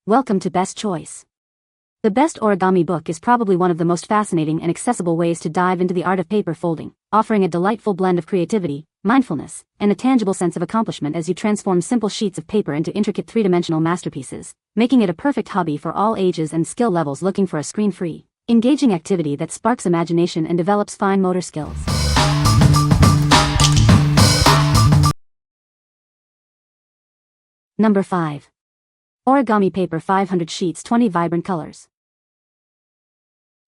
Welcome to Best Choice. The Best Origami Book is probably one of the most fascinating and accessible ways to dive into the art of paper folding, offering a delightful blend of creativity, mindfulness, and a tangible sense of accomplishment as you transform simple sheets of paper into intricate three-dimensional masterpieces, making it a perfect hobby for all ages and skill levels looking for a screen-free, engaging activity that sparks imagination and develops fine motor skills. Number 5. Origami Paper 500 Sheets 20 Vibrant Colors.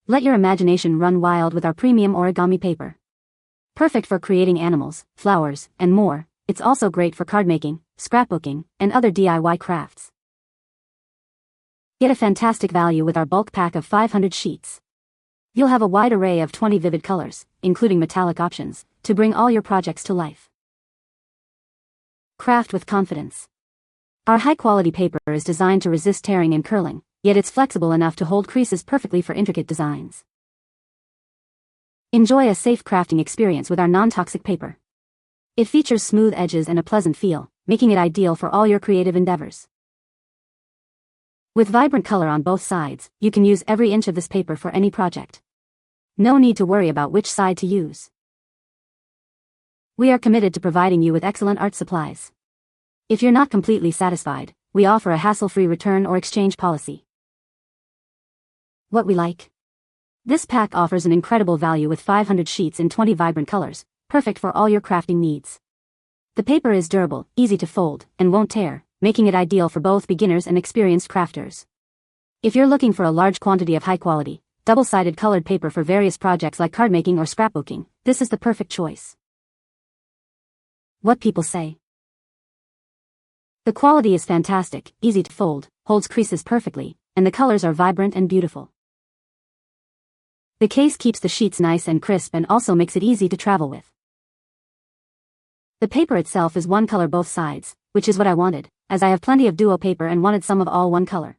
Let your imagination run wild with our premium origami paper. Perfect for creating animals, flowers, and more, it's also great for card making, scrapbooking, and other DIY crafts. Get a fantastic value with our bulk pack of 500 sheets. You'll have a wide array of 20 vivid colors, including metallic options, to bring all your projects to life. Craft with confidence. Our high-quality paper is designed to resist tearing and curling, yet it's flexible enough to hold creases perfectly for intricate designs. Enjoy a safe crafting experience with our non-toxic paper. It features smooth edges and a pleasant feel, making it ideal for all your creative endeavors. With vibrant color on both sides, you can use every inch of this paper for any project. No need to worry about which side to use. We are committed to providing you with excellent art supplies. If you're not completely satisfied, we offer a hassle-free return or exchange policy. What we like. This pack offers an incredible value with 500 sheets in 20 vibrant colors, perfect for all your crafting needs. The paper is durable, easy to fold, and won't tear, making it ideal for both beginners and experienced crafters. If you're looking for a large quantity of high-quality, double-sided colored paper for various projects like card making or scrapbooking, this is the perfect choice. What people say. The quality is fantastic, easy to fold, holds creases perfectly, and the colors are vibrant and beautiful. The case keeps the sheets nice and crisp and also makes it easy to travel with. The paper itself is one color both sides, which is what I wanted, as I have plenty of duo paper and wanted some of all one color.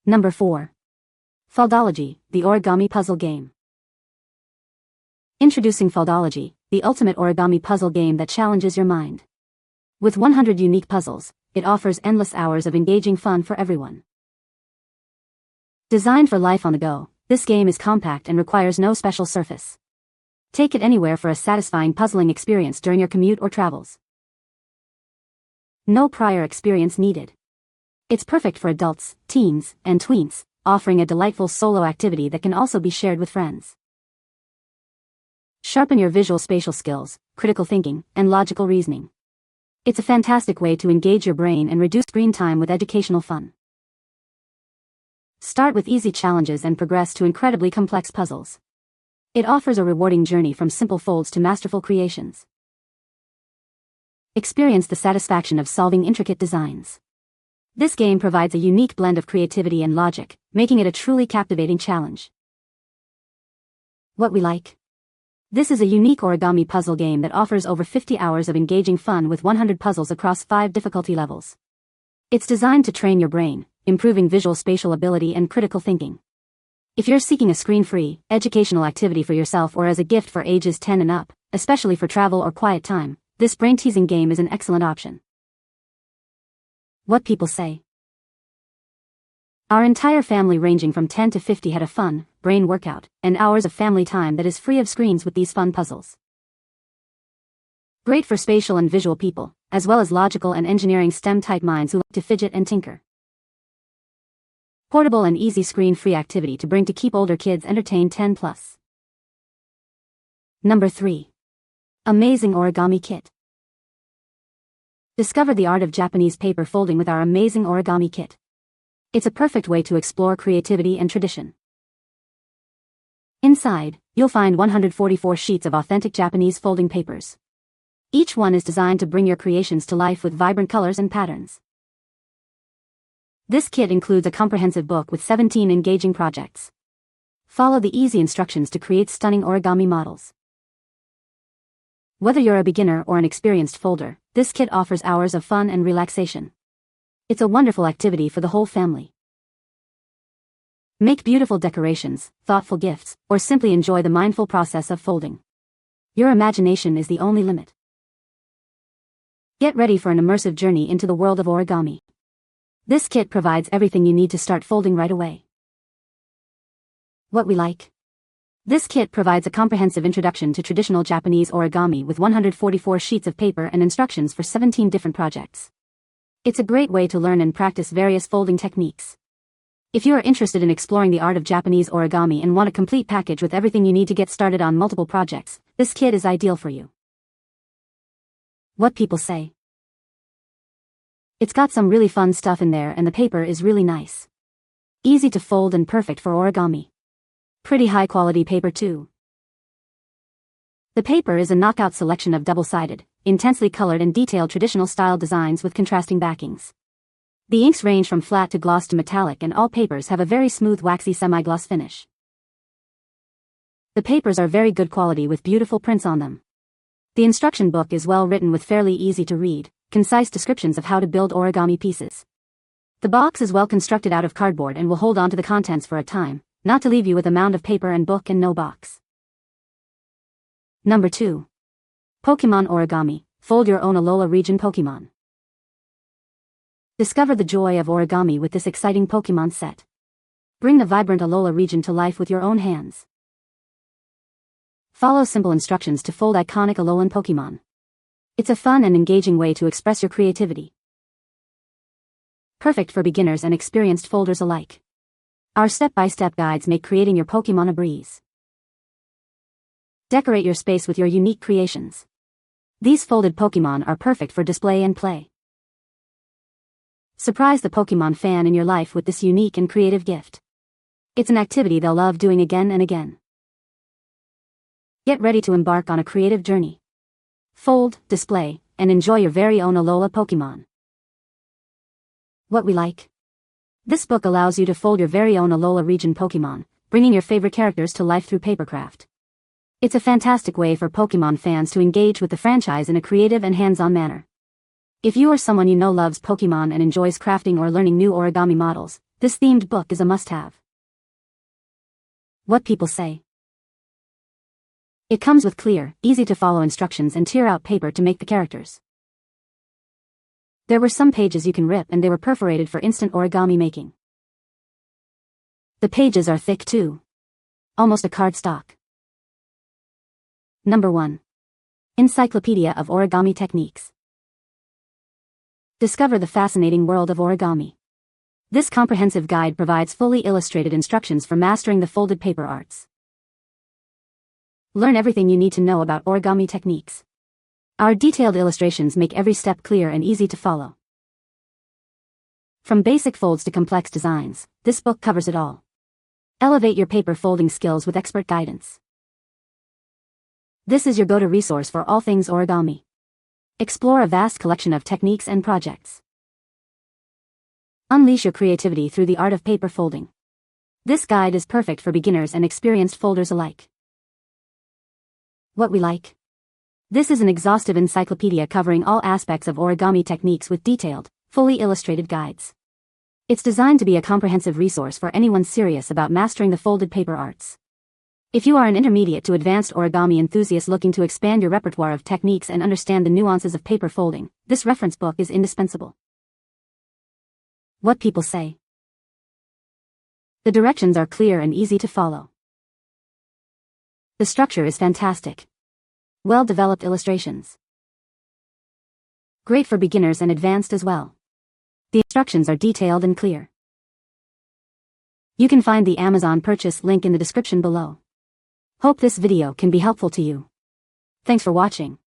Number 4. FOLDOLOGY, the origami puzzle game. Introducing FOLDOLOGY, the ultimate origami puzzle game that challenges your mind. With 100 unique puzzles, it offers endless hours of engaging fun for everyone. Designed for life on the go, this game is compact and requires no special surface. Take it anywhere for a satisfying puzzling experience during your commute or travels. No prior experience needed. It's perfect for adults, teens, and tweens, offering a delightful solo activity that can also be shared with friends. Sharpen your visual spatial skills, critical thinking, and logical reasoning. It's a fantastic way to engage your brain and reduce screen time with educational fun. Start with easy challenges and progress to incredibly complex puzzles. It offers a rewarding journey from simple folds to masterful creations. Experience the satisfaction of solving intricate designs. This game provides a unique blend of creativity and logic, making it a truly captivating challenge. What we like. This is a unique origami puzzle game that offers over 50 hours of engaging fun with 100 puzzles across 5 difficulty levels. It's designed to train your brain, improving visual spatial ability and critical thinking. If you're seeking a screen-free, educational activity for yourself or as a gift for ages 10 and up, especially for travel or quiet time, this brain-teasing game is an excellent option. What people say. Our entire family ranging from 10 to 50 had a fun, brain workout, and hours of family time that is free of screens with these fun puzzles. Great for spatial and visual people, as well as logical and engineering STEM-type minds who like to fidget and tinker. Portable and easy screen-free activity to bring to keep older kids entertained 10+. Number 3. Amazing Origami Kit. Discover the art of Japanese paper folding with our amazing Origami Kit. It's a perfect way to explore creativity and tradition. Inside, you'll find 144 sheets of authentic Japanese folding papers. Each one is designed to bring your creations to life with vibrant colors and patterns. This kit includes a comprehensive book with 17 engaging projects. Follow the easy instructions to create stunning origami models. Whether you're a beginner or an experienced folder, this kit offers hours of fun and relaxation. It's a wonderful activity for the whole family. Make beautiful decorations, thoughtful gifts, or simply enjoy the mindful process of folding. Your imagination is the only limit. Get ready for an immersive journey into the world of origami. This kit provides everything you need to start folding right away. What we like. This kit provides a comprehensive introduction to traditional Japanese origami with 144 sheets of paper and instructions for 17 different projects. It's a great way to learn and practice various folding techniques. If you are interested in exploring the art of Japanese origami and want a complete package with everything you need to get started on multiple projects, this kit is ideal for you. What people say. It's got some really fun stuff in there and the paper is really nice. Easy to fold and perfect for origami. Pretty high quality paper too. The paper is a knockout selection of double-sided, intensely colored and detailed traditional style designs with contrasting backings. The inks range from flat to gloss to metallic and all papers have a very smooth waxy semi-gloss finish. The papers are very good quality with beautiful prints on them. The instruction book is well written with fairly easy to read, concise descriptions of how to build origami pieces. The box is well constructed out of cardboard and will hold on to the contents for a time, not to leave you with a mound of paper and book and no box. Number 2. Pokémon Origami, fold your own Alola region Pokémon. Discover the joy of origami with this exciting Pokémon set. Bring the vibrant Alola region to life with your own hands. Follow simple instructions to fold iconic Alolan Pokémon. It's a fun and engaging way to express your creativity. Perfect for beginners and experienced folders alike. Our step-by-step guides make creating your Pokémon a breeze. Decorate your space with your unique creations. These folded Pokémon are perfect for display and play. Surprise the Pokémon fan in your life with this unique and creative gift. It's an activity they'll love doing again and again. Get ready to embark on a creative journey. Fold, display, and enjoy your very own Alola Pokémon. What we like. This book allows you to fold your very own Alola region Pokémon, bringing your favorite characters to life through papercraft. It's a fantastic way for Pokémon fans to engage with the franchise in a creative and hands-on manner. If you or someone you know loves Pokémon and enjoys crafting or learning new origami models, this themed book is a must-have. What people say. It comes with clear, easy-to-follow instructions and tear-out paper to make the characters. There were some pages you can rip and they were perforated for instant origami making. The pages are thick too. Almost a cardstock. Number 1. Encyclopedia of Origami Techniques. Discover the fascinating world of origami. This comprehensive guide provides fully illustrated instructions for mastering the folded paper arts. Learn everything you need to know about origami techniques. Our detailed illustrations make every step clear and easy to follow. From basic folds to complex designs, this book covers it all. Elevate your paper folding skills with expert guidance. This is your go-to resource for all things origami. Explore a vast collection of techniques and projects. Unleash your creativity through the art of paper folding. This guide is perfect for beginners and experienced folders alike. What we like. This is an exhaustive encyclopedia covering all aspects of origami techniques with detailed, fully illustrated guides. It's designed to be a comprehensive resource for anyone serious about mastering the folded paper arts. If you are an intermediate to advanced origami enthusiast looking to expand your repertoire of techniques and understand the nuances of paper folding, this reference book is indispensable. What people say. The directions are clear and easy to follow. The structure is fantastic. Well-developed illustrations. Great for beginners and advanced as well. The instructions are detailed and clear. You can find the Amazon purchase link in the description below. Hope this video can be helpful to you. Thanks for watching.